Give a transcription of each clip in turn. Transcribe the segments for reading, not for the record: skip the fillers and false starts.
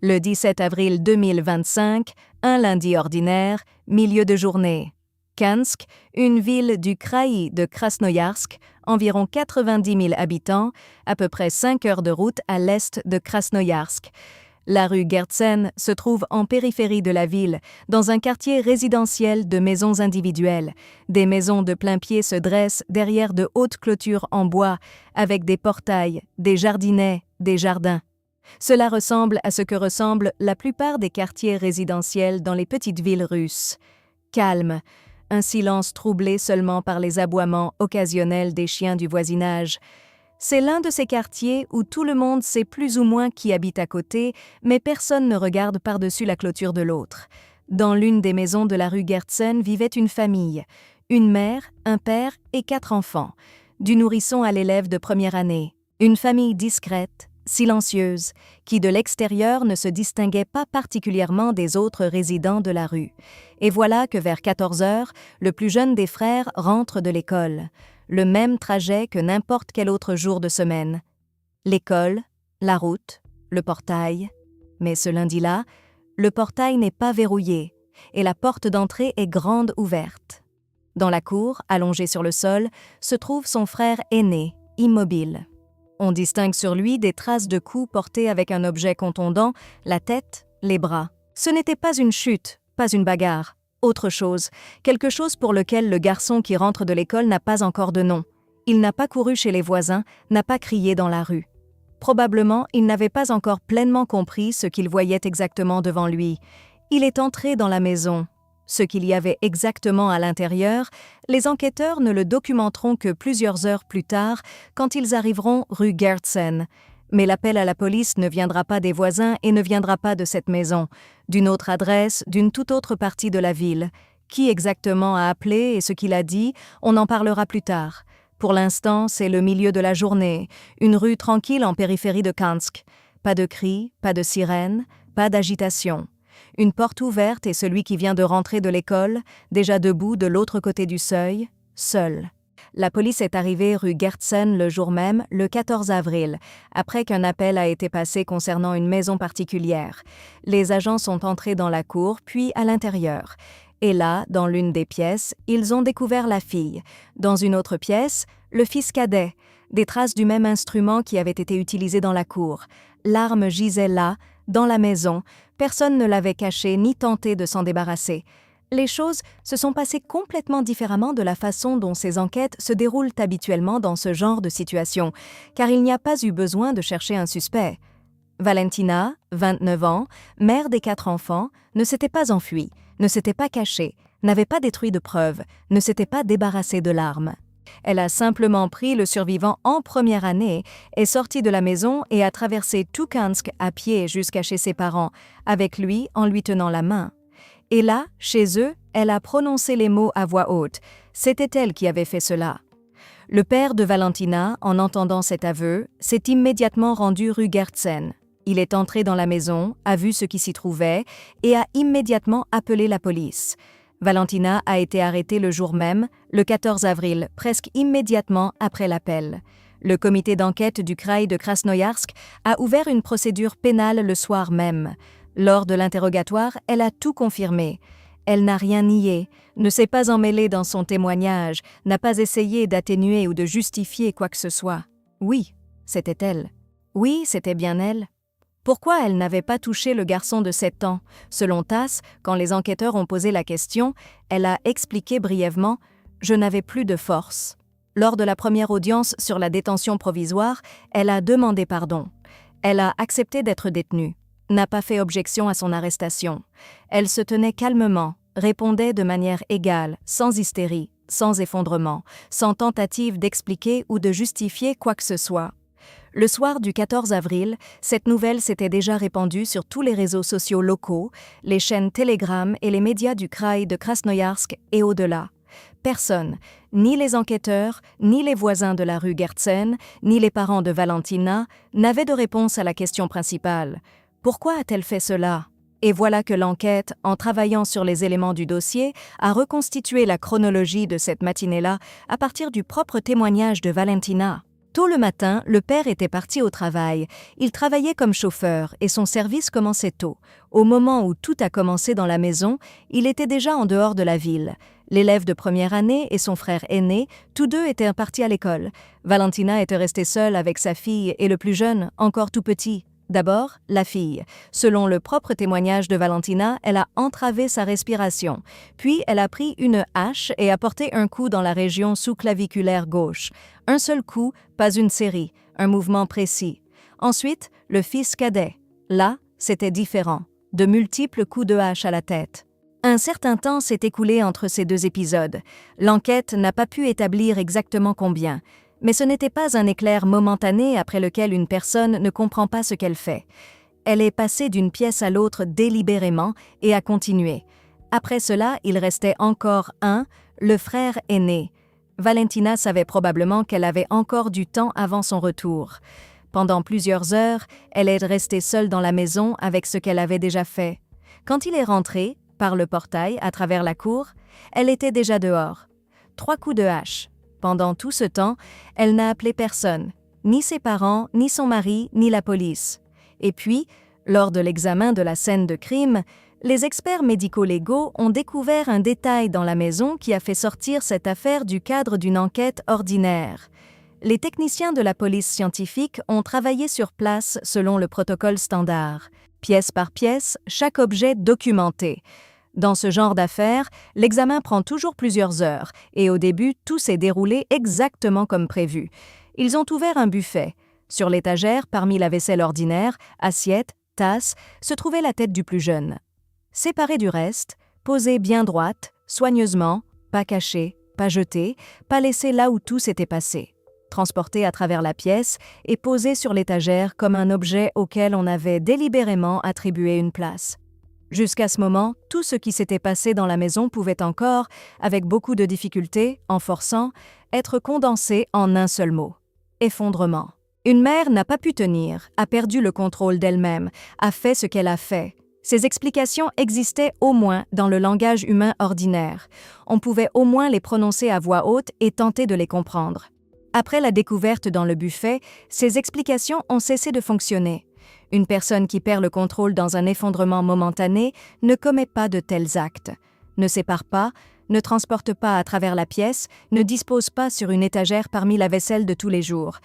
Le 17 avril 2025, un lundi ordinaire, milieu de journée. Kansk, une ville du kraï de Krasnoïarsk, environ 90 000 habitants, à peu près 5 heures de route à l'est de Krasnoïarsk. La rue Gertsen se trouve en périphérie de la ville, dans un quartier résidentiel de maisons individuelles. Des maisons de plain-pied se dressent derrière de hautes clôtures en bois, avec des portails, des jardinets, des jardins. Cela ressemble à ce que ressemblent la plupart des quartiers résidentiels dans les petites villes russes. Calme, un silence troublé seulement par les aboiements occasionnels des chiens du voisinage. C'est l'un de ces quartiers où tout le monde sait plus ou moins qui habite à côté, mais personne ne regarde par-dessus la clôture de l'autre. Dans l'une des maisons de la rue Gertsen vivait une famille, une mère, un père et 4 enfants, du nourrisson à l'élève de première année. Une famille discrète, silencieuse, qui de l'extérieur ne se distinguait pas particulièrement des autres résidents de la rue. Et voilà que vers 14 heures, le plus jeune des frères rentre de l'école. Le même trajet que n'importe quel autre jour de semaine. L'école, la route, le portail. Mais ce lundi-là, le portail n'est pas verrouillé et la porte d'entrée est grande ouverte. Dans la cour, allongé sur le sol, se trouve son frère aîné, immobile. On distingue sur lui des traces de coups portés avec un objet contondant, la tête, les bras. Ce n'était pas une chute, pas une bagarre. Autre chose, quelque chose pour lequel le garçon qui rentre de l'école n'a pas encore de nom. Il n'a pas couru chez les voisins, n'a pas crié dans la rue. Probablement, il n'avait pas encore pleinement compris ce qu'il voyait exactement devant lui. Il est entré dans la maison. Ce qu'il y avait exactement à l'intérieur, les enquêteurs ne le documenteront que plusieurs heures plus tard, quand ils arriveront rue Gertsen. Mais l'appel à la police ne viendra pas des voisins et ne viendra pas de cette maison, d'une autre adresse, d'une toute autre partie de la ville. Qui exactement a appelé et ce qu'il a dit, on en parlera plus tard. Pour l'instant, c'est le milieu de la journée, une rue tranquille en périphérie de Kansk. Pas de cris, pas de sirènes, pas d'agitation. Une porte ouverte et celui qui vient de rentrer de l'école, déjà debout de l'autre côté du seuil, seul. La police est arrivée rue Gertsen le jour même, le 14 avril, après qu'un appel a été passé concernant une maison particulière. Les agents sont entrés dans la cour, puis à l'intérieur. Et là, dans l'une des pièces, ils ont découvert la fille. Dans une autre pièce, le fils cadet, des traces du même instrument qui avait été utilisé dans la cour. L'arme gisait là, dans la maison. Personne ne l'avait cachée ni tenté de s'en débarrasser. Les choses se sont passées complètement différemment de la façon dont ces enquêtes se déroulent habituellement dans ce genre de situation, car il n'y a pas eu besoin de chercher un suspect. Valentina, 29 ans, mère des 4 enfants, ne s'était pas enfuie, ne s'était pas cachée, n'avait pas détruit de preuves, ne s'était pas débarrassée de l'arme. Elle a simplement pris le survivant en première année, est sortie de la maison et a traversé tout Kansk à pied jusqu'à chez ses parents, avec lui en lui tenant la main. Et là, chez eux, elle a prononcé les mots à voix haute. C'était elle qui avait fait cela. Le père de Valentina, en entendant cet aveu, s'est immédiatement rendu rue Gertsen. Il est entré dans la maison, a vu ce qui s'y trouvait et a immédiatement appelé la police. Valentina a été arrêtée le jour même, le 14 avril, presque immédiatement après l'appel. Le comité d'enquête du kraï de Krasnoïarsk a ouvert une procédure pénale le soir même. Lors de l'interrogatoire, elle a tout confirmé. Elle n'a rien nié, ne s'est pas emmêlée dans son témoignage, n'a pas essayé d'atténuer ou de justifier quoi que ce soit. Oui, c'était elle. Oui, c'était bien elle. Pourquoi elle n'avait pas touché le garçon de 7 ans? Selon TASS, quand les enquêteurs ont posé la question, elle a expliqué brièvement « Je n'avais plus de force ». Lors de la première audience sur la détention provisoire, elle a demandé pardon. Elle a accepté d'être détenue. N'a pas fait objection à son arrestation. Elle se tenait calmement, répondait de manière égale, sans hystérie, sans effondrement, sans tentative d'expliquer ou de justifier quoi que ce soit. Le soir du 14 avril, cette nouvelle s'était déjà répandue sur tous les réseaux sociaux locaux, les chaînes Telegram et les médias du kraï de Krasnoïarsk et au-delà. Personne, ni les enquêteurs, ni les voisins de la rue Gertsen, ni les parents de Valentina, n'avaient de réponse à la question principale. Pourquoi a-t-elle fait cela? Et voilà que l'enquête, en travaillant sur les éléments du dossier, a reconstitué la chronologie de cette matinée-là à partir du propre témoignage de Valentina. Tôt le matin, le père était parti au travail. Il travaillait comme chauffeur et son service commençait tôt. Au moment où tout a commencé dans la maison, il était déjà en dehors de la ville. L'élève de première année et son frère aîné, tous deux étaient partis à l'école. Valentina était restée seule avec sa fille et le plus jeune, encore tout petit. D'abord, la fille. Selon le propre témoignage de Valentina, elle a entravé sa respiration. Puis, elle a pris une hache et a porté un coup dans la région sous-claviculaire gauche. Un seul coup, pas une série, un mouvement précis. Ensuite, le fils cadet. Là, c'était différent. De multiples coups de hache à la tête. Un certain temps s'est écoulé entre ces deux épisodes. L'enquête n'a pas pu établir exactement combien. Mais ce n'était pas un éclair momentané après lequel une personne ne comprend pas ce qu'elle fait. Elle est passée d'une pièce à l'autre délibérément et a continué. Après cela, il restait encore un, le frère aîné. Valentina savait probablement qu'elle avait encore du temps avant son retour. Pendant plusieurs heures, elle est restée seule dans la maison avec ce qu'elle avait déjà fait. Quand il est rentré, par le portail, à travers la cour, elle était déjà dehors. 3 coups de hache. Pendant tout ce temps, elle n'a appelé personne, ni ses parents, ni son mari, ni la police. Et puis, lors de l'examen de la scène de crime, les experts médico-légaux ont découvert un détail dans la maison qui a fait sortir cette affaire du cadre d'une enquête ordinaire. Les techniciens de la police scientifique ont travaillé sur place selon le protocole standard, pièce par pièce, chaque objet documenté. Dans ce genre d'affaires, l'examen prend toujours plusieurs heures et au début, tout s'est déroulé exactement comme prévu. Ils ont ouvert un buffet. Sur l'étagère, parmi la vaisselle ordinaire, assiette, tasse, se trouvait la tête du plus jeune. Séparée du reste, posée bien droite, soigneusement, pas cachée, pas jetée, pas laissée là où tout s'était passé. Transportée à travers la pièce et posée sur l'étagère comme un objet auquel on avait délibérément attribué une place. Jusqu'à ce moment, tout ce qui s'était passé dans la maison pouvait encore, avec beaucoup de difficultés, en forçant, être condensé en un seul mot. Effondrement. Une mère n'a pas pu tenir, a perdu le contrôle d'elle-même, a fait ce qu'elle a fait. Ces explications existaient au moins dans le langage humain ordinaire. On pouvait au moins les prononcer à voix haute et tenter de les comprendre. Après la découverte dans le buffet, ces explications ont cessé de fonctionner. Une personne qui perd le contrôle dans un effondrement momentané ne commet pas de tels actes, ne sépare pas, ne transporte pas à travers la pièce, ne dispose pas sur une étagère parmi la vaisselle de tous les jours.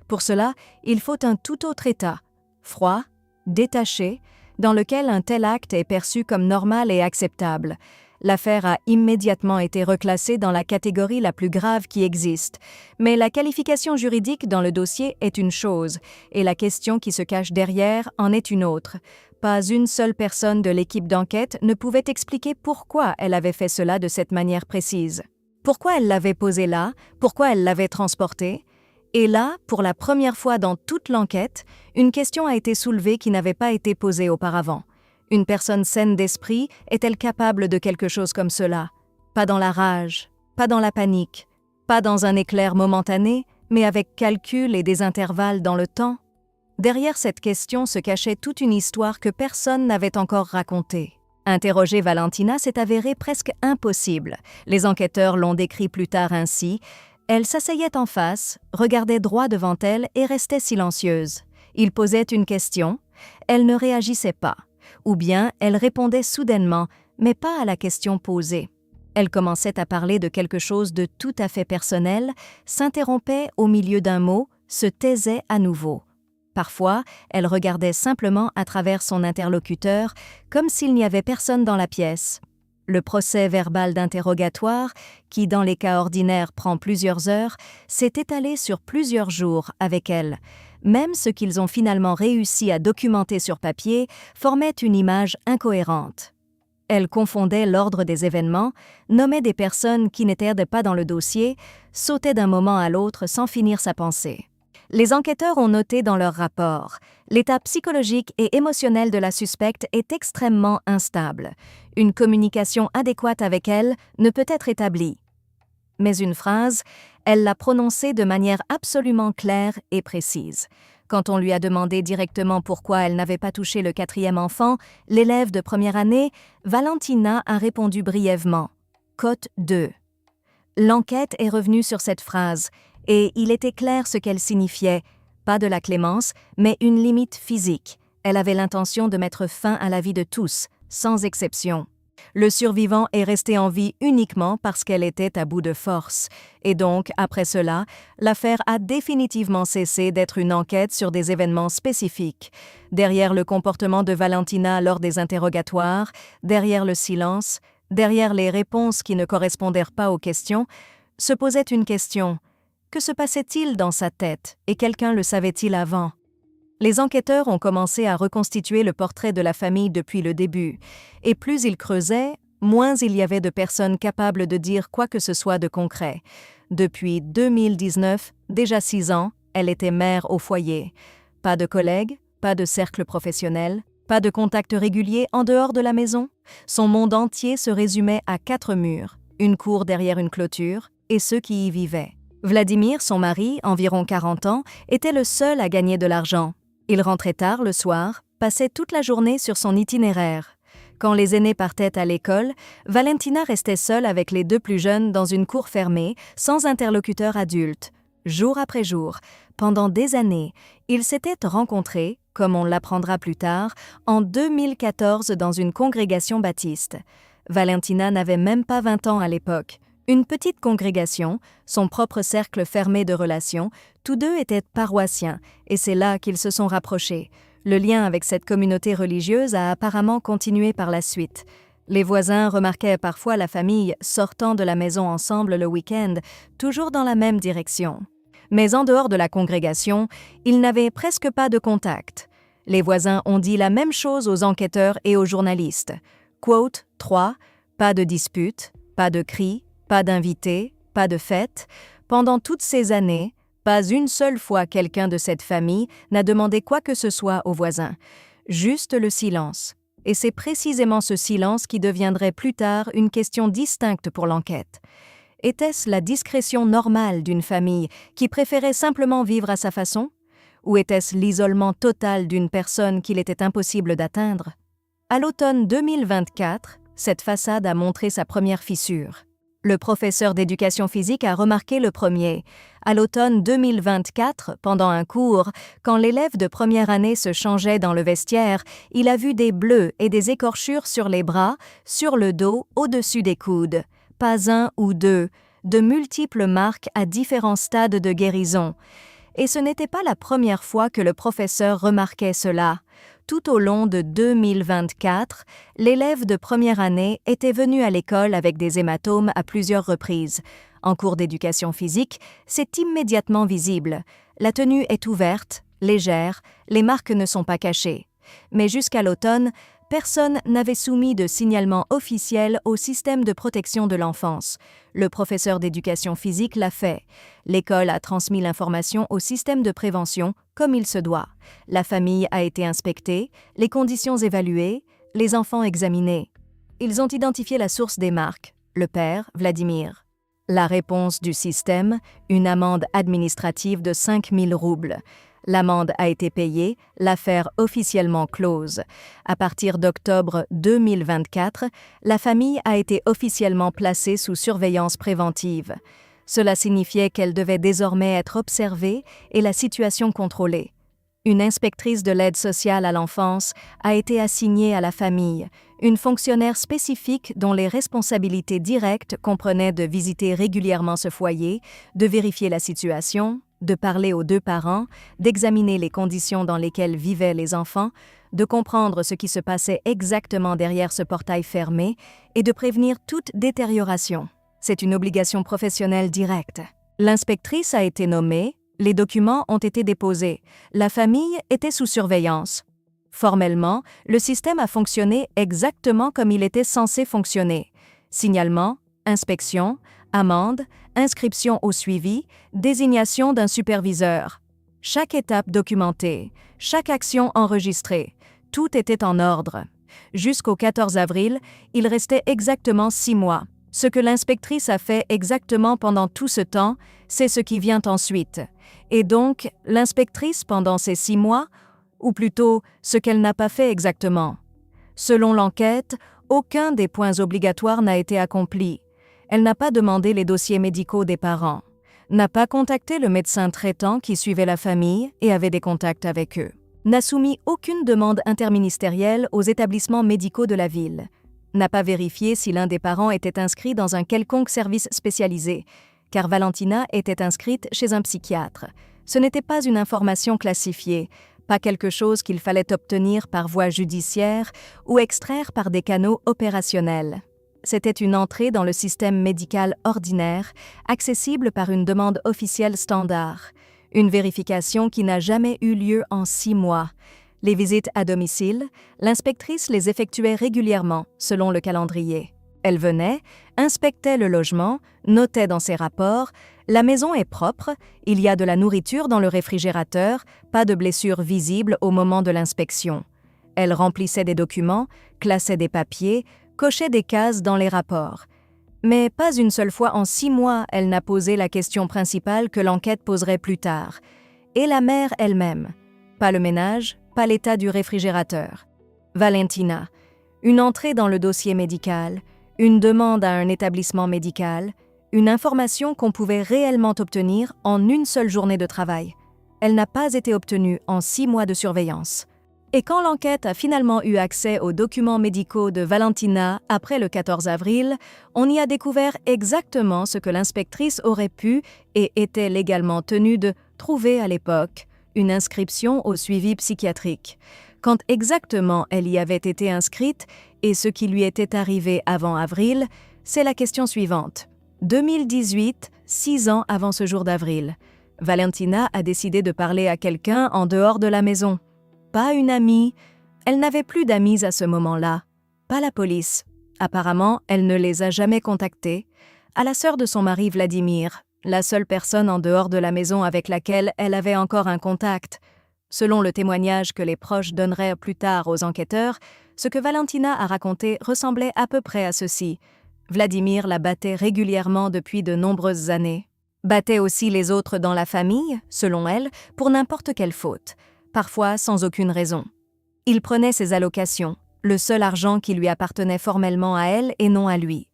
Pour cela, il faut un tout autre état, froid, détaché, dans lequel un tel acte est perçu comme normal et acceptable. L'affaire a immédiatement été reclassée dans la catégorie la plus grave qui existe. Mais la qualification juridique dans le dossier est une chose, et la question qui se cache derrière en est une autre. Pas une seule personne de l'équipe d'enquête ne pouvait expliquer pourquoi elle avait fait cela de cette manière précise. Pourquoi elle l'avait posé là, pourquoi elle l'avait transporté. Et là, pour la première fois dans toute l'enquête, une question a été soulevée qui n'avait pas été posée auparavant. Une personne saine d'esprit est-elle capable de quelque chose comme cela? Pas dans la rage, pas dans la panique, pas dans un éclair momentané, mais avec calcul et des intervalles dans le temps. Derrière cette question se cachait toute une histoire que personne n'avait encore racontée. Interroger Valentina s'est avéré presque impossible. Les enquêteurs l'ont décrit plus tard ainsi. Elle s'asseyait en face, regardait droit devant elle et restait silencieuse. Il posait une question, elle ne réagissait pas. Ou bien elle répondait soudainement, mais pas à la question posée. Elle commençait à parler de quelque chose de tout à fait personnel, s'interrompait au milieu d'un mot, se taisait à nouveau. Parfois, elle regardait simplement à travers son interlocuteur, comme s'il n'y avait personne dans la pièce. Le procès verbal d'interrogatoire, qui dans les cas ordinaires prend plusieurs heures, s'est étalé sur plusieurs jours avec elle. Même ce qu'ils ont finalement réussi à documenter sur papier formait une image incohérente. Elle confondait l'ordre des événements, nommait des personnes qui n'étaient pas dans le dossier, sautait d'un moment à l'autre sans finir sa pensée. Les enquêteurs ont noté dans leur rapport « L'état psychologique et émotionnel de la suspecte est extrêmement instable. Une communication adéquate avec elle ne peut être établie. » Mais une phrase, elle l'a prononcée de manière absolument claire et précise. Quand on lui a demandé directement pourquoi elle n'avait pas touché le 4e enfant, l'élève de première année, Valentina a répondu brièvement « Cote 2 ». L'enquête est revenue sur cette phrase Et il était clair ce qu'elle signifiait, pas de la clémence, mais une limite physique. Elle avait l'intention de mettre fin à la vie de tous, sans exception. Le survivant est resté en vie uniquement parce qu'elle était à bout de force. Et donc, après cela, l'affaire a définitivement cessé d'être une enquête sur des événements spécifiques. Derrière le comportement de Valentina lors des interrogatoires, derrière le silence, derrière les réponses qui ne correspondèrent pas aux questions, se posait une question. Que se passait-il dans sa tête et quelqu'un le savait-il avant? Les enquêteurs ont commencé à reconstituer le portrait de la famille depuis le début, et plus ils creusaient, moins il y avait de personnes capables de dire quoi que ce soit de concret. Depuis 2019, déjà 6 ans, elle était mère au foyer. Pas de collègues, pas de cercle professionnel, pas de contact régulier en dehors de la maison. Son monde entier se résumait à 4 murs, une cour derrière une clôture, et ceux qui y vivaient. Vladimir, son mari, environ 40 ans, était le seul à gagner de l'argent. Il rentrait tard le soir, passait toute la journée sur son itinéraire. Quand les aînés partaient à l'école, Valentina restait seule avec les 2 plus jeunes dans une cour fermée, sans interlocuteur adulte. Jour après jour, pendant des années, ils s'étaient rencontrés, comme on l'apprendra plus tard, en 2014 dans une congrégation baptiste. Valentina n'avait même pas 20 ans à l'époque. Une petite congrégation, son propre cercle fermé de relations, tous deux étaient paroissiens, et c'est là qu'ils se sont rapprochés. Le lien avec cette communauté religieuse a apparemment continué par la suite. Les voisins remarquaient parfois la famille sortant de la maison ensemble le week-end, toujours dans la même direction. Mais en dehors de la congrégation, ils n'avaient presque pas de contact. Les voisins ont dit la même chose aux enquêteurs et aux journalistes. Quote 3, pas de dispute, pas de cris, pas d'invités, pas de fêtes. Pendant toutes ces années, pas une seule fois quelqu'un de cette famille n'a demandé quoi que ce soit aux voisins. Juste le silence. Et c'est précisément ce silence qui deviendrait plus tard une question distincte pour l'enquête. Était-ce la discrétion normale d'une famille qui préférait simplement vivre à sa façon? Ou était-ce l'isolement total d'une personne qu'il était impossible d'atteindre? À l'automne 2024, cette façade a montré sa première fissure. Le professeur d'éducation physique a remarqué le premier. À l'automne 2024, pendant un cours, quand l'élève de première année se changeait dans le vestiaire, il a vu des bleus et des écorchures sur les bras, sur le dos, au-dessus des coudes. Pas un ou deux, de multiples marques à différents stades de guérison. Et ce n'était pas la première fois que le professeur remarquait cela. Tout au long de 2024, l'élève de première année était venu à l'école avec des hématomes à plusieurs reprises. En cours d'éducation physique, c'est immédiatement visible. La tenue est ouverte, légère, les marques ne sont pas cachées. Mais jusqu'à l'automne, personne n'avait soumis de signalement officiel au système de protection de l'enfance. Le professeur d'éducation physique l'a fait. L'école a transmis l'information au système de prévention comme il se doit. La famille a été inspectée, les conditions évaluées, les enfants examinés. Ils ont identifié la source des marques, le père, Vladimir. La réponse du système, une amende administrative de 5 000 roubles. L'amende a été payée, l'affaire officiellement close. À partir d'octobre 2024, la famille a été officiellement placée sous surveillance préventive. Cela signifiait qu'elle devait désormais être observée et la situation contrôlée. Une inspectrice de l'aide sociale à l'enfance a été assignée à la famille, une fonctionnaire spécifique dont les responsabilités directes comprenaient de visiter régulièrement ce foyer, de vérifier la situation, de parler aux 2 parents, d'examiner les conditions dans lesquelles vivaient les enfants, de comprendre ce qui se passait exactement derrière ce portail fermé et de prévenir toute détérioration. C'est une obligation professionnelle directe. L'inspectrice a été nommée, les documents ont été déposés, la famille était sous surveillance. Formellement, le système a fonctionné exactement comme il était censé fonctionner. Signalement, inspection, amende, inscription au suivi, désignation d'un superviseur. Chaque étape documentée, chaque action enregistrée, tout était en ordre. Jusqu'au 14 avril, il restait exactement 6 mois. Ce que l'inspectrice a fait exactement pendant tout ce temps, c'est ce qui vient ensuite. Et donc, l'inspectrice, pendant ces 6 mois, ou plutôt ce qu'elle n'a pas fait exactement. Selon l'enquête, aucun des points obligatoires n'a été accompli. Elle n'a pas demandé les dossiers médicaux des parents. n'a pas contacté le médecin traitant qui suivait la famille et avait des contacts avec eux, n'a soumis aucune demande interministérielle aux établissements médicaux de la ville, n'a pas vérifié si l'un des parents était inscrit dans un quelconque service spécialisé, car Valentina était inscrite chez un psychiatre. Ce n'était pas une information classifiée, pas quelque chose qu'il fallait obtenir par voie judiciaire ou extraire par des canaux opérationnels. C'était une entrée dans le système médical ordinaire, accessible par une demande officielle standard. Une vérification qui n'a jamais eu lieu en 6 mois. Les visites à domicile, l'inspectrice les effectuait régulièrement, selon le calendrier. Elle venait, inspectait le logement, notait dans ses rapports « La maison est propre, il y a de la nourriture dans le réfrigérateur, pas de blessures visibles au moment de l'inspection. » Elle remplissait des documents, classait des papiers, cochait des cases dans les rapports. Mais pas une seule fois en 6 mois, elle n'a posé la question principale que l'enquête poserait plus tard. Et la mère elle-même. Pas le ménage, pas l'état du réfrigérateur. Valentina. Une entrée dans le dossier médical, une demande à un établissement médical, une information qu'on pouvait réellement obtenir en une seule journée de travail. Elle n'a pas été obtenue en 6 mois de surveillance. Et quand l'enquête a finalement eu accès aux documents médicaux de Valentina après le 14 avril, on y a découvert exactement ce que l'inspectrice aurait pu et était légalement tenue de trouver à l'époque, une inscription au suivi psychiatrique. Quand exactement elle y avait été inscrite et ce qui lui était arrivé avant avril, c'est la question suivante. 2018, 6 ans avant ce jour d'avril, Valentina a décidé de parler à quelqu'un en dehors de la maison. Pas une amie, elle n'avait plus d'amis à ce moment-là. Pas la police. Apparemment, elle ne les a jamais contactés. À la sœur de son mari Vladimir, la seule personne en dehors de la maison avec laquelle elle avait encore un contact. Selon le témoignage que les proches donneraient plus tard aux enquêteurs, ce que Valentina a raconté ressemblait à peu près à ceci. Vladimir la battait régulièrement depuis de nombreuses années. Battait aussi les autres dans la famille, selon elle, pour n'importe quelle faute. Parfois sans aucune raison. Il prenait ses allocations, le seul argent qui lui appartenait formellement à elle et non à lui.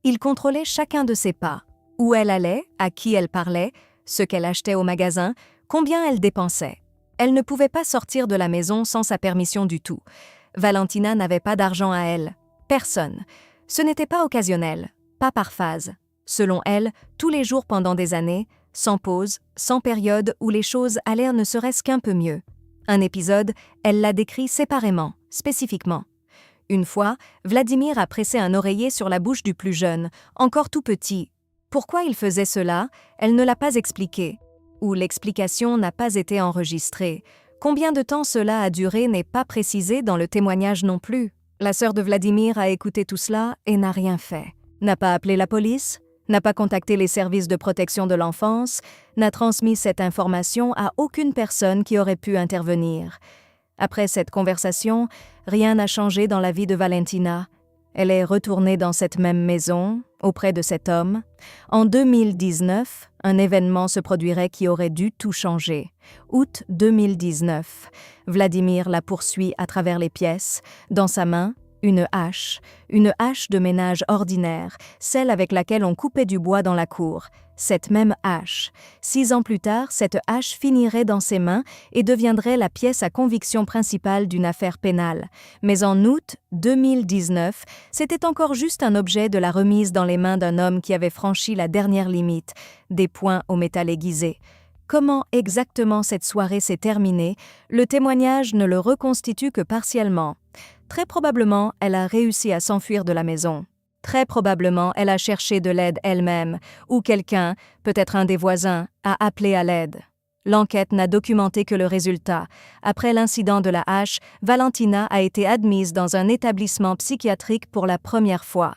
Il contrôlait chacun de ses pas, où elle allait, à qui elle parlait, ce qu'elle achetait au magasin, combien elle dépensait. Elle ne pouvait pas sortir de la maison sans sa permission du tout. Valentina n'avait pas d'argent à elle. Personne. Ce n'était pas occasionnel, pas par phase. Selon elle, tous les jours pendant des années, sans pause, sans période où les choses allaient ne serait-ce qu'un peu mieux. Un épisode, elle l'a décrit séparément, spécifiquement. Une fois, Vladimir a pressé un oreiller sur la bouche du plus jeune, encore tout petit. Pourquoi il faisait cela, elle ne l'a pas expliqué. Ou l'explication n'a pas été enregistrée. Combien de temps cela a duré n'est pas précisé dans le témoignage non plus. La sœur de Vladimir a écouté tout cela et n'a rien fait. N'a pas appelé la police, n'a pas contacté les services de protection de l'enfance, n'a transmis cette information à aucune personne qui aurait pu intervenir. Après cette conversation, rien n'a changé dans la vie de Valentina. Elle est retournée dans cette même maison, auprès de cet homme. En 2019, un événement se produirait qui aurait dû tout changer. Août 2019, Vladimir la poursuit à travers les pièces, dans sa main, une hache de ménage ordinaire, celle avec laquelle on coupait du bois dans la cour. Cette même hache. 6 ans plus tard, cette hache finirait dans ses mains et deviendrait la pièce à conviction principale d'une affaire pénale. Mais en août 2019, c'était encore juste un objet de la remise dans les mains d'un homme qui avait franchi la dernière limite, des poings au métal aiguisé. Comment exactement cette soirée s'est terminée, le témoignage ne le reconstitue que partiellement. Très probablement, elle a réussi à s'enfuir de la maison. Très probablement, elle a cherché de l'aide elle-même, ou quelqu'un, peut-être un des voisins, a appelé à l'aide. L'enquête n'a documenté que le résultat. Après l'incident de la hache, Valentina a été admise dans un établissement psychiatrique pour la première fois.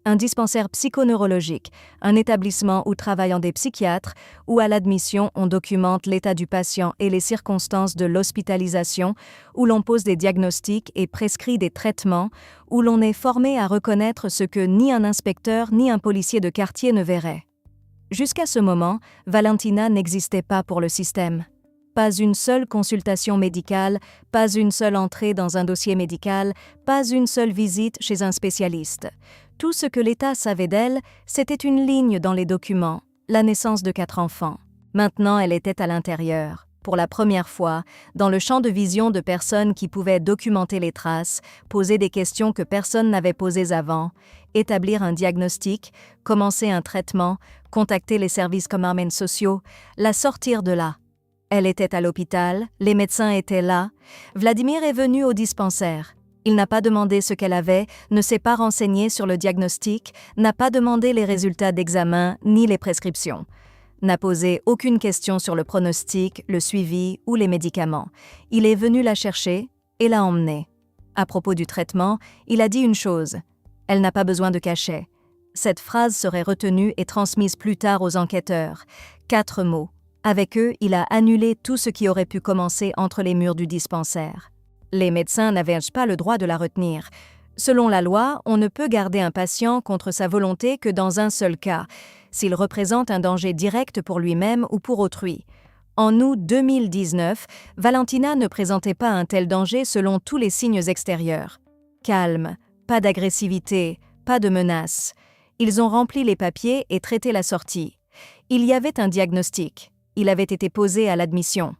Un dispensaire psychoneurologique, un établissement où travaillent des psychiatres, où à l'admission on documente l'état du patient et les circonstances de l'hospitalisation, où l'on pose des diagnostics et prescrit des traitements, où l'on est formé à reconnaître ce que ni un inspecteur ni un policier de quartier ne verrait. Jusqu'à ce moment, Valentina n'existait pas pour le système. Pas une seule consultation médicale, pas une seule entrée dans un dossier médical, pas une seule visite chez un spécialiste. Tout ce que l'État savait d'elle, c'était une ligne dans les documents, la naissance de 4 enfants. Maintenant, elle était à l'intérieur, pour la première fois, dans le champ de vision de personnes qui pouvaient documenter les traces, poser des questions que personne n'avait posées avant, établir un diagnostic, commencer un traitement, contacter les services communs sociaux, la sortir de là. Elle était à l'hôpital, les médecins étaient là. Vladimir est venu au dispensaire. Il n'a pas demandé ce qu'elle avait, ne s'est pas renseigné sur le diagnostic, n'a pas demandé les résultats d'examen ni les prescriptions. N'a posé aucune question sur le pronostic, le suivi ou les médicaments. Il est venu la chercher et l'a emmenée. À propos du traitement, il a dit une chose. Elle n'a pas besoin de cachet. Cette phrase serait retenue et transmise plus tard aux enquêteurs. 4 mots. Avec eux, il a annulé tout ce qui aurait pu commencer entre les murs du dispensaire. Les médecins n'avaient pas le droit de la retenir. Selon la loi, on ne peut garder un patient contre sa volonté que dans un seul cas, s'il représente un danger direct pour lui-même ou pour autrui. En août 2019, Valentina ne présentait pas un tel danger selon tous les signes extérieurs. Calme, pas d'agressivité, pas de menace. Ils ont rempli les papiers et traité la sortie. Il y avait un diagnostic. Il avait été posé à l'admission.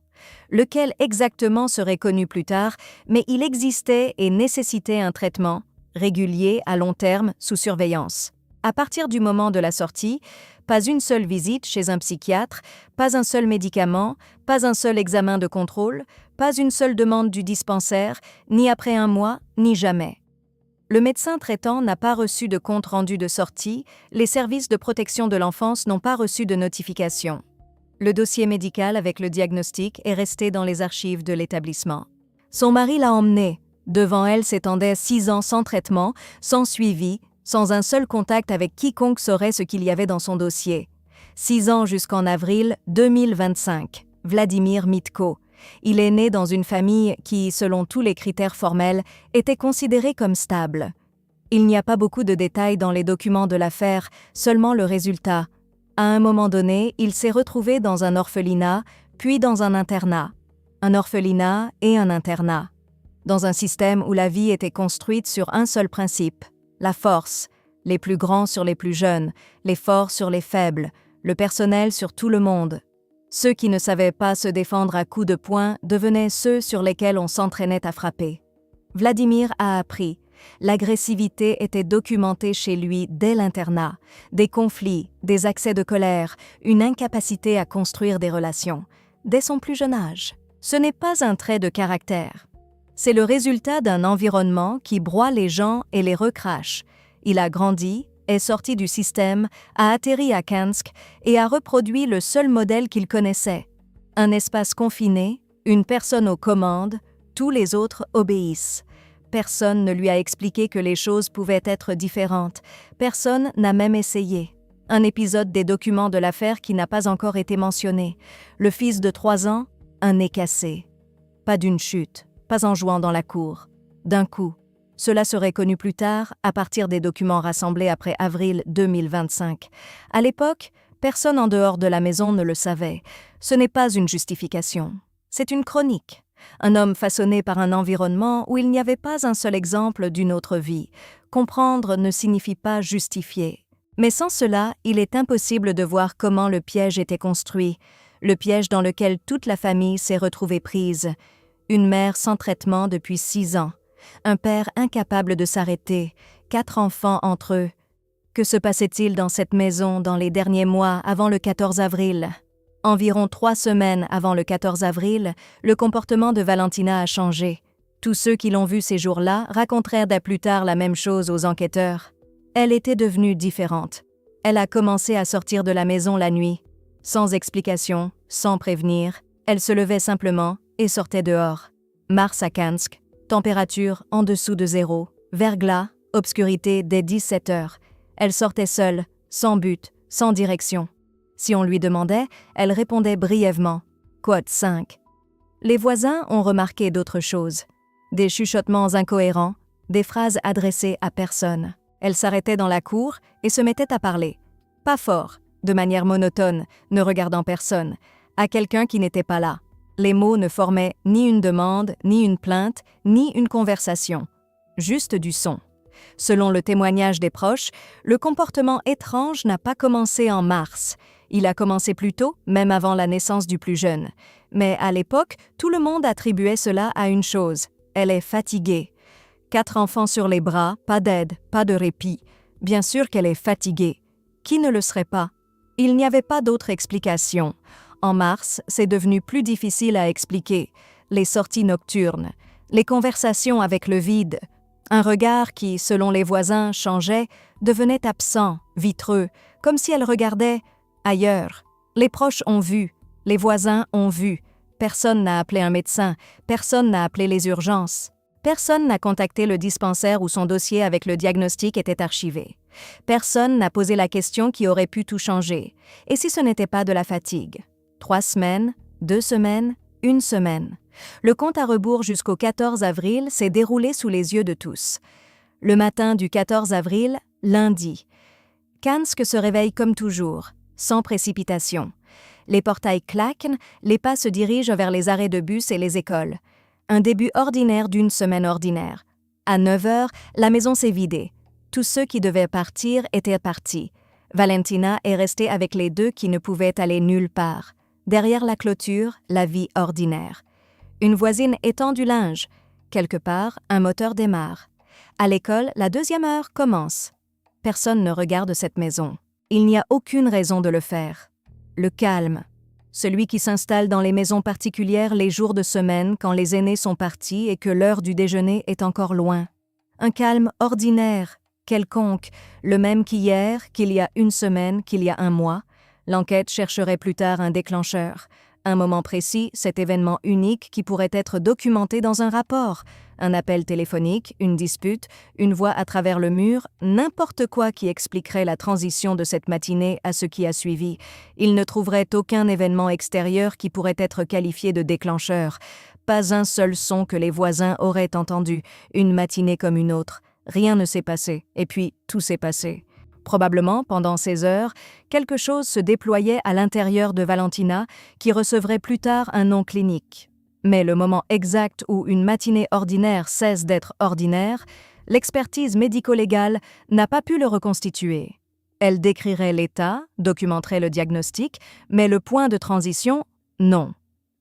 Lequel exactement serait connu plus tard, mais il existait et nécessitait un traitement, régulier à long terme, sous surveillance. À partir du moment de la sortie, pas une seule visite chez un psychiatre, pas un seul médicament, pas un seul examen de contrôle, pas une seule demande du dispensaire, ni après 1 mois, ni jamais. Le médecin traitant n'a pas reçu de compte rendu de sortie, les services de protection de l'enfance n'ont pas reçu de notification. Le dossier médical avec le diagnostic est resté dans les archives de l'établissement. Son mari l'a emmenée. Devant elle s'étendaient 6 ans sans traitement, sans suivi, sans un seul contact avec quiconque saurait ce qu'il y avait dans son dossier. 6 ans jusqu'en avril 2025. Vladimir Mitko. Il est né dans une famille qui, selon tous les critères formels, était considérée comme stable. Il n'y a pas beaucoup de détails dans les documents de l'affaire, seulement le résultat. À un moment donné, il s'est retrouvé dans un orphelinat, puis dans un internat. Un orphelinat et un internat. Dans un système où la vie était construite sur un seul principe, la force, les plus grands sur les plus jeunes, les forts sur les faibles, le personnel sur tout le monde. Ceux qui ne savaient pas se défendre à coups de poing devenaient ceux sur lesquels on s'entraînait à frapper. Vladimir a appris. L'agressivité était documentée chez lui dès l'internat. Des conflits, des accès de colère, une incapacité à construire des relations. Dès son plus jeune âge. Ce n'est pas un trait de caractère. C'est le résultat d'un environnement qui broie les gens et les recrache. Il a grandi, est sorti du système, a atterri à Kansk et a reproduit le seul modèle qu'il connaissait. Un espace confiné, une personne aux commandes, tous les autres obéissent. Personne ne lui a expliqué que les choses pouvaient être différentes. Personne n'a même essayé. Un épisode des documents de l'affaire qui n'a pas encore été mentionné. Le fils de 3 ans, un nez cassé. Pas d'une chute, pas en jouant dans la cour. D'un coup. Cela serait connu plus tard, à partir des documents rassemblés après avril 2025. À l'époque, personne en dehors de la maison ne le savait. Ce n'est pas une justification. C'est une chronique. Un homme façonné par un environnement où il n'y avait pas un seul exemple d'une autre vie. Comprendre ne signifie pas justifier. Mais sans cela, il est impossible de voir comment le piège était construit, le piège dans lequel toute la famille s'est retrouvée prise. Une mère sans traitement depuis 6 ans, un père incapable de s'arrêter, 4 enfants entre eux. Que se passait-il dans cette maison dans les derniers mois avant le 14 avril ? Environ 3 semaines avant le 14 avril, le comportement de Valentina a changé. Tous ceux qui l'ont vue ces jours-là racontèrent plus tard la même chose aux enquêteurs. Elle était devenue différente. Elle a commencé à sortir de la maison la nuit. Sans explication, sans prévenir, elle se levait simplement et sortait dehors. Mars à Kansk, température en dessous de 0, verglas, obscurité dès 17 heures. Elle sortait seule, sans but, sans direction. Si on lui demandait, elle répondait brièvement. Quote 5. Les voisins ont remarqué d'autres choses. Des chuchotements incohérents, des phrases adressées à personne. Elle s'arrêtait dans la cour et se mettait à parler. Pas fort, de manière monotone, ne regardant personne, à quelqu'un qui n'était pas là. Les mots ne formaient ni une demande, ni une plainte, ni une conversation. Juste du son. Selon le témoignage des proches, le comportement étrange n'a pas commencé en mars. Il a commencé plus tôt, même avant la naissance du plus jeune. Mais à l'époque, tout le monde attribuait cela à une chose. Elle est fatiguée. 4 enfants sur les bras, pas d'aide, pas de répit. Bien sûr qu'elle est fatiguée. Qui ne le serait pas? Il n'y avait pas d'autre explication. En mars, c'est devenu plus difficile à expliquer. Les sorties nocturnes, les conversations avec le vide, un regard qui, selon les voisins, changeait, devenait absent, vitreux, comme si elle regardait ailleurs. Les proches ont vu, les voisins ont vu. Personne n'a appelé un médecin, personne n'a appelé les urgences. Personne n'a contacté le dispensaire où son dossier avec le diagnostic était archivé. Personne n'a posé la question qui aurait pu tout changer. Et si ce n'était pas de la fatigue? 3 semaines, 2 semaines, 1 semaine. Le compte à rebours jusqu'au 14 avril s'est déroulé sous les yeux de tous. Le matin du 14 avril, lundi. Kansk se réveille comme toujours, sans précipitation. Les portails claquent, les pas se dirigent vers les arrêts de bus et les écoles. Un début ordinaire d'une semaine ordinaire. À 9 heures, la maison s'est vidée. Tous ceux qui devaient partir étaient partis. Valentina est restée avec les 2 qui ne pouvaient aller nulle part. Derrière la clôture, la vie ordinaire. Une voisine étend du linge. Quelque part, un moteur démarre. À l'école, la 2e heure commence. Personne ne regarde cette maison. Il n'y a aucune raison de le faire. Le calme. Celui qui s'installe dans les maisons particulières les jours de semaine quand les aînés sont partis et que l'heure du déjeuner est encore loin. Un calme ordinaire, quelconque, le même qu'hier, qu'il y a 1 semaine, qu'il y a 1 mois. L'enquête chercherait plus tard un déclencheur. Un moment précis, cet événement unique qui pourrait être documenté dans un rapport. Un appel téléphonique, une dispute, une voix à travers le mur, n'importe quoi qui expliquerait la transition de cette matinée à ce qui a suivi. Il ne trouverait aucun événement extérieur qui pourrait être qualifié de déclencheur. Pas un seul son que les voisins auraient entendu, une matinée comme une autre. Rien ne s'est passé, et puis tout s'est passé. Probablement, pendant ces heures, quelque chose se déployait à l'intérieur de Valentina qui recevrait plus tard un nom clinique. Mais le moment exact où une matinée ordinaire cesse d'être ordinaire, l'expertise médico-légale n'a pas pu le reconstituer. Elle décrirait l'état, documenterait le diagnostic, mais le point de transition, non.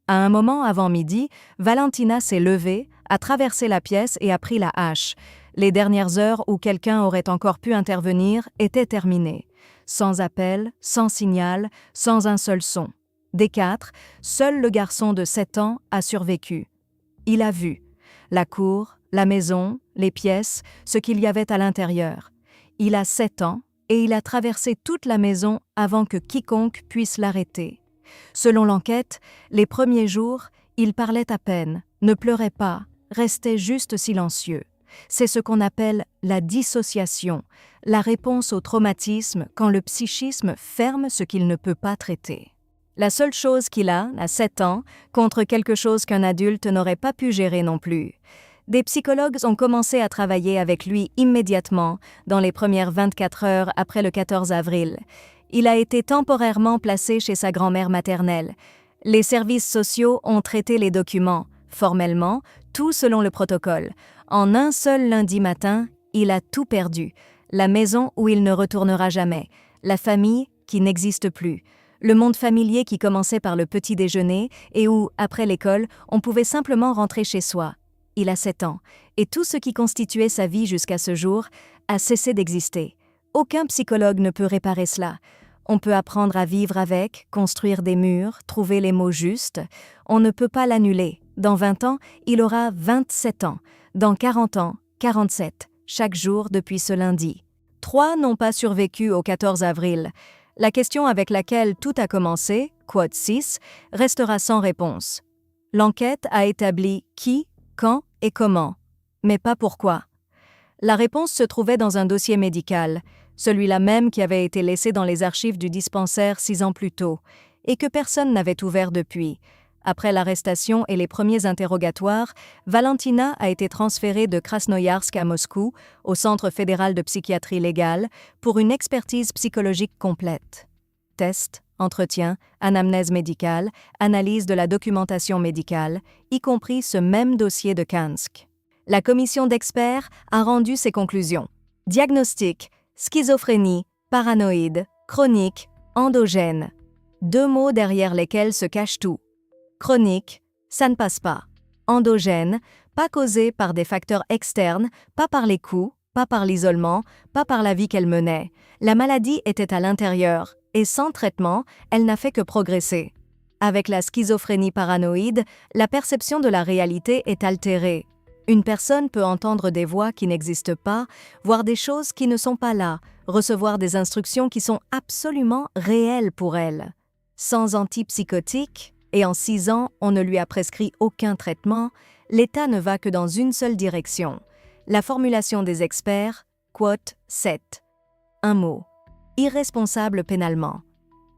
À un moment avant midi, Valentina s'est levée, a traversé la pièce et a pris la hache. Les dernières heures où quelqu'un aurait encore pu intervenir étaient terminées. Sans appel, sans signal, sans un seul son. Des 4, seul le garçon de 7 ans a survécu. Il a vu la cour, la maison, les pièces, ce qu'il y avait à l'intérieur. Il a 7 ans et il a traversé toute la maison avant que quiconque puisse l'arrêter. Selon l'enquête, les premiers jours, il parlait à peine, ne pleurait pas, restait juste silencieux. C'est ce qu'on appelle la dissociation, la réponse au traumatisme quand le psychisme ferme ce qu'il ne peut pas traiter. La seule chose qu'il a, à 7 ans, contre quelque chose qu'un adulte n'aurait pas pu gérer non plus. Des psychologues ont commencé à travailler avec lui immédiatement, dans les premières 24 heures après le 14 avril. Il a été temporairement placé chez sa grand-mère maternelle. Les services sociaux ont traité les documents, formellement, tout selon le protocole. En un seul lundi matin, il a tout perdu. La maison où il ne retournera jamais, la famille qui n'existe plus, le monde familier qui commençait par le petit déjeuner et où, après l'école, on pouvait simplement rentrer chez soi. Il a 7 ans, et tout ce qui constituait sa vie jusqu'à ce jour a cessé d'exister. Aucun psychologue ne peut réparer cela. On peut apprendre à vivre avec, construire des murs, trouver les mots justes. On ne peut pas l'annuler. Dans 20 ans, il aura 27 ans. Dans 40 ans, 47, chaque jour depuis ce lundi. 3 n'ont pas survécu au 14 avril. La question avec laquelle tout a commencé, quod 6, restera sans réponse. L'enquête a établi qui, quand et comment, mais pas pourquoi. La réponse se trouvait dans un dossier médical, celui-là même qui avait été laissé dans les archives du dispensaire 6 ans plus tôt, et que personne n'avait ouvert depuis. Après l'arrestation et les premiers interrogatoires, Valentina a été transférée de Krasnoïarsk à Moscou, au Centre fédéral de psychiatrie légale, pour une expertise psychologique complète. Tests, entretiens, anamnèse médicale, analyse de la documentation médicale, y compris ce même dossier de Kansk. La commission d'experts a rendu ses conclusions. Diagnostic, schizophrénie, paranoïde, chronique, endogène, Deux mots derrière lesquels se cache tout. Chronique, ça ne passe pas. Endogène, pas causé par des facteurs externes, pas par les coups, pas par l'isolement, pas par la vie qu'elle menait. La maladie était à l'intérieur, et sans traitement, elle n'a fait que progresser. Avec la schizophrénie paranoïde, la perception de la réalité est altérée. Une personne peut entendre des voix qui n'existent pas, voir des choses qui ne sont pas là, recevoir des instructions qui sont absolument réelles pour elle. Sans antipsychotiques, et en 6 ans, on ne lui a prescrit aucun traitement, l'État ne va que dans une seule direction. La formulation des experts, quote 7. Un mot. Irresponsable pénalement.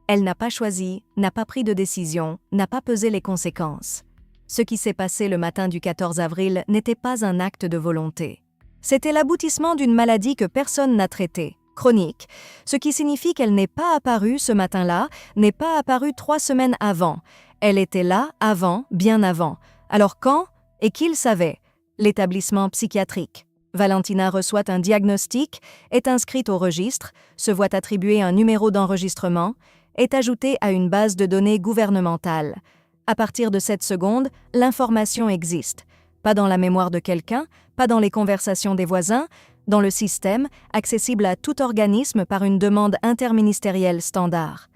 Elle n'a pas choisi, n'a pas pris de décision, n'a pas pesé les conséquences. Ce qui s'est passé le matin du 14 avril n'était pas un acte de volonté. C'était l'aboutissement d'une maladie que personne n'a traitée, chronique, ce qui signifie qu'elle n'est pas apparue ce matin-là, n'est pas apparue 3 semaines avant. Elle était là avant, bien avant. Alors quand et qui le savait? L'établissement psychiatrique. Valentina reçoit un diagnostic, est inscrite au registre, se voit attribuer un numéro d'enregistrement, est ajoutée à une base de données gouvernementale. À partir de cette seconde, l'information existe. Pas dans la mémoire de quelqu'un, pas dans les conversations des voisins, dans le système, accessible à tout organisme par une demande interministérielle standard.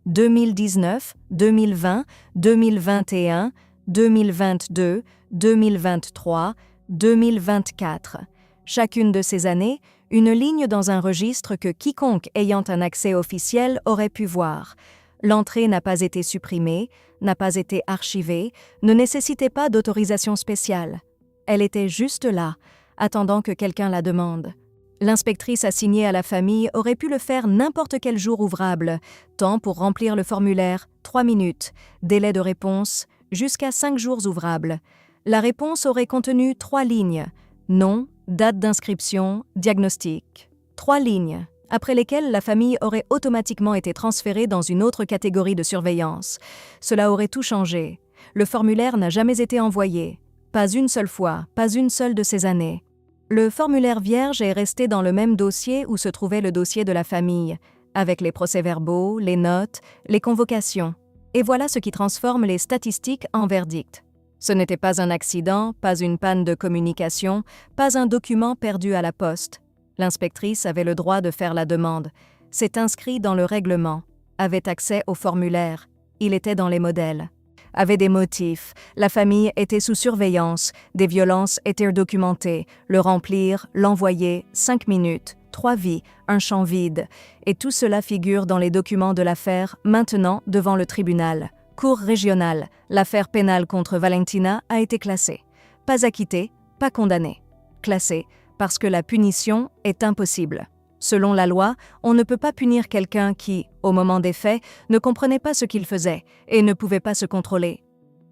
2019, 2020, 2021, 2022, 2023, 2024. Chacune de ces années, une ligne dans un registre que quiconque ayant un accès officiel aurait pu voir. L'entrée n'a pas été supprimée, n'a pas été archivée, ne nécessitait pas d'autorisation spéciale. Elle était juste là, attendant que quelqu'un la demande. L'inspectrice assignée à la famille aurait pu le faire n'importe quel jour ouvrable, temps pour remplir le formulaire, 3 minutes, délai de réponse, jusqu'à 5 jours ouvrables. La réponse aurait contenu 3 lignes, nom, date d'inscription, diagnostic. 3 lignes, après lesquelles la famille aurait automatiquement été transférée dans une autre catégorie de surveillance. Cela aurait tout changé. Le formulaire n'a jamais été envoyé. Pas une seule fois, pas une seule de ces années. Le formulaire vierge est resté dans le même dossier où se trouvait le dossier de la famille, avec les procès-verbaux, les notes, les convocations. Et voilà ce qui transforme les statistiques en verdict. Ce n'était pas un accident, pas une panne de communication, pas un document perdu à la poste. L'inspectrice avait le droit de faire la demande. C'est inscrit dans le règlement. Avait accès au formulaire. Il était dans les modèles. Avait des motifs. La famille était sous surveillance. Des violences étaient documentées. Le remplir, l'envoyer, 5 minutes, 3 vies, un champ vide. Et tout cela figure dans les documents de l'affaire, maintenant devant le tribunal. Cour régionale, l'affaire pénale contre Valentina a été classée. Pas acquittée, pas condamnée. Classée parce que la punition est impossible. Selon la loi, on ne peut pas punir quelqu'un qui, au moment des faits, ne comprenait pas ce qu'il faisait et ne pouvait pas se contrôler.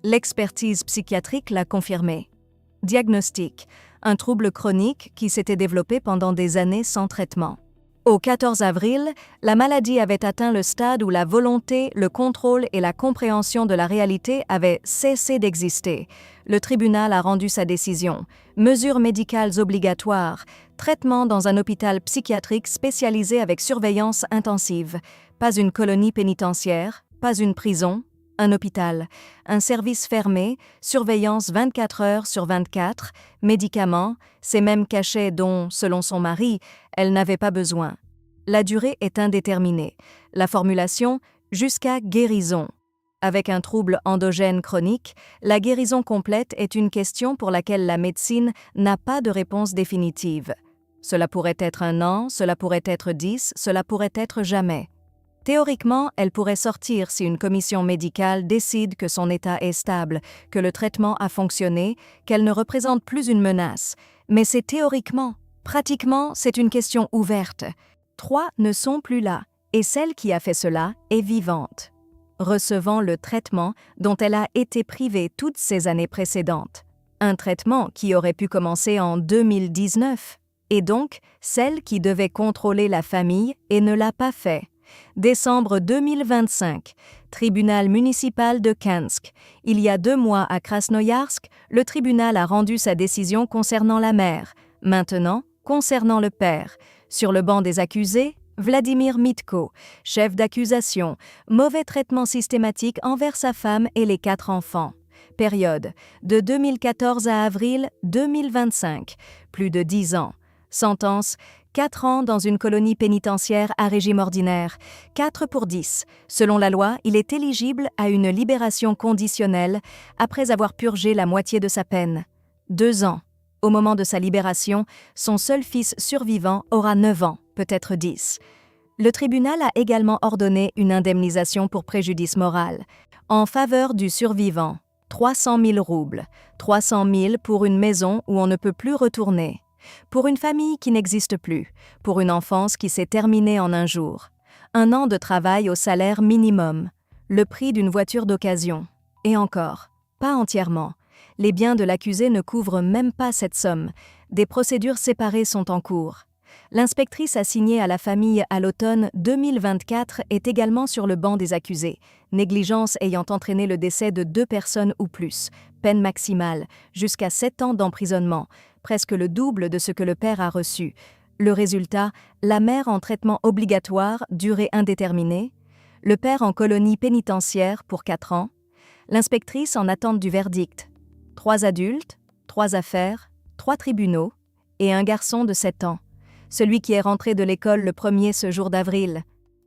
L'expertise psychiatrique l'a confirmé. Diagnostic, un trouble chronique qui s'était développé pendant des années sans traitement. Au 14 avril, la maladie avait atteint le stade où la volonté, le contrôle et la compréhension de la réalité avaient cessé d'exister. Le tribunal a rendu sa décision. Mesures médicales obligatoires, traitement dans un hôpital psychiatrique spécialisé avec surveillance intensive. Pas une colonie pénitentiaire, pas une prison, un hôpital. Un service fermé, surveillance 24 heures sur 24, médicaments, ces mêmes cachets dont, selon son mari, elle n'avait pas besoin. La durée est indéterminée. La formulation, jusqu'à guérison. Avec un trouble endogène chronique, la guérison complète est une question pour laquelle la médecine n'a pas de réponse définitive. Cela pourrait être 1 an, cela pourrait être 10, cela pourrait être jamais. Théoriquement, elle pourrait sortir si une commission médicale décide que son état est stable, que le traitement a fonctionné, qu'elle ne représente plus une menace. Mais c'est théoriquement. Pratiquement, c'est une question ouverte. 3 ne sont plus là, et celle qui a fait cela est vivante, recevant le traitement dont elle a été privée toutes ces années précédentes. Un traitement qui aurait pu commencer en 2019, et donc celle qui devait contrôler la famille et ne l'a pas fait. Décembre 2025, tribunal municipal de Kansk. Il y a 2 mois à Krasnoïarsk, le tribunal a rendu sa décision concernant la mère. Maintenant, concernant le père. Sur le banc des accusés, Vladimir Mitko, chef d'accusation, mauvais traitement systématique envers sa femme et les 4 enfants. Période de 2014 à avril 2025, plus de 10 ans. Sentence 4 ans dans une colonie pénitentiaire à régime ordinaire, 4 pour 10. Selon la loi, il est éligible à une libération conditionnelle après avoir purgé la moitié de sa peine. 2 ans. Au moment de sa libération, son seul fils survivant aura 9 ans, peut-être 10. Le tribunal a également ordonné une indemnisation pour préjudice moral en faveur du survivant. 300 000 roubles, 300 000 pour une maison où on ne peut plus retourner, pour une famille qui n'existe plus, pour une enfance qui s'est terminée en un jour, 1 an de travail au salaire minimum, le prix d'une voiture d'occasion. Et encore, pas entièrement. Les biens de l'accusé ne couvrent même pas cette somme. Des procédures séparées sont en cours. L'inspectrice assignée à la famille à l'automne 2024 est également sur le banc des accusés, négligence ayant entraîné le décès de 2 personnes ou plus, peine maximale, jusqu'à 7 ans d'emprisonnement, presque le double de ce que le père a reçu. Le résultat, la mère en traitement obligatoire, durée indéterminée, le père en colonie pénitentiaire pour 4 ans, l'inspectrice en attente du verdict. 3 adultes, 3 affaires, 3 tribunaux et un garçon de 7 ans. Celui qui est rentré de l'école le 1er ce jour d'avril.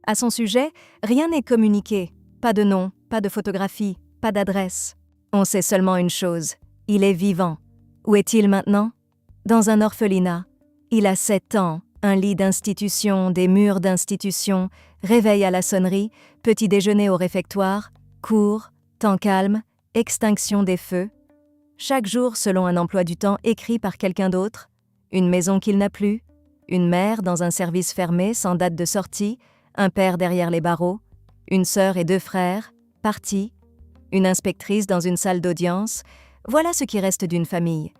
À son sujet, rien n'est communiqué. Pas de nom, pas de photographie, pas d'adresse. On sait seulement une chose, il est vivant. Où est-il maintenant? Dans un orphelinat. Il a 7 ans, un lit d'institution, des murs d'institution, réveil à la sonnerie, petit déjeuner au réfectoire, cours, temps calme, extinction des feux. Chaque jour selon un emploi du temps écrit par quelqu'un d'autre, une maison qu'il n'a plus, une mère dans un service fermé sans date de sortie, un père derrière les barreaux, une sœur et 2 frères, partis, une inspectrice dans une salle d'audience. Voilà ce qui reste d'une famille.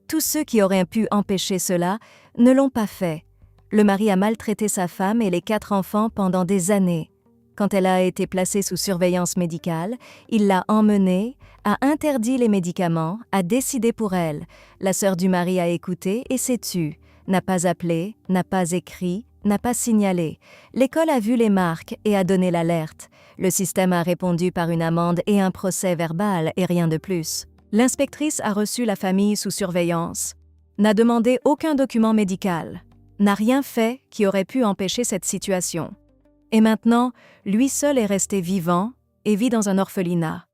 Tous ceux qui auraient pu empêcher cela ne l'ont pas fait. Le mari a maltraité sa femme et les 4 enfants pendant des années. Quand elle a été placée sous surveillance médicale, il l'a emmenée, a interdit les médicaments, a décidé pour elle. La sœur du mari a écouté et s'est tue. N'a pas appelé, n'a pas écrit, n'a pas signalé. L'école a vu les marques et a donné l'alerte. Le système a répondu par une amende et un procès verbal et rien de plus. L'inspectrice a reçu la famille sous surveillance, n'a demandé aucun document médical, n'a rien fait qui aurait pu empêcher cette situation. Et maintenant, lui seul est resté vivant et vit dans un orphelinat.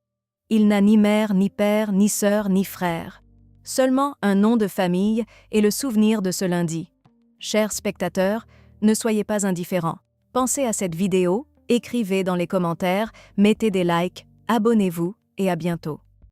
Il n'a ni mère, ni père, ni sœur, ni frère. Seulement un nom de famille et le souvenir de ce lundi. Chers spectateurs, ne soyez pas indifférents. Pensez à cette vidéo, écrivez dans les commentaires, mettez des likes, abonnez-vous et à bientôt.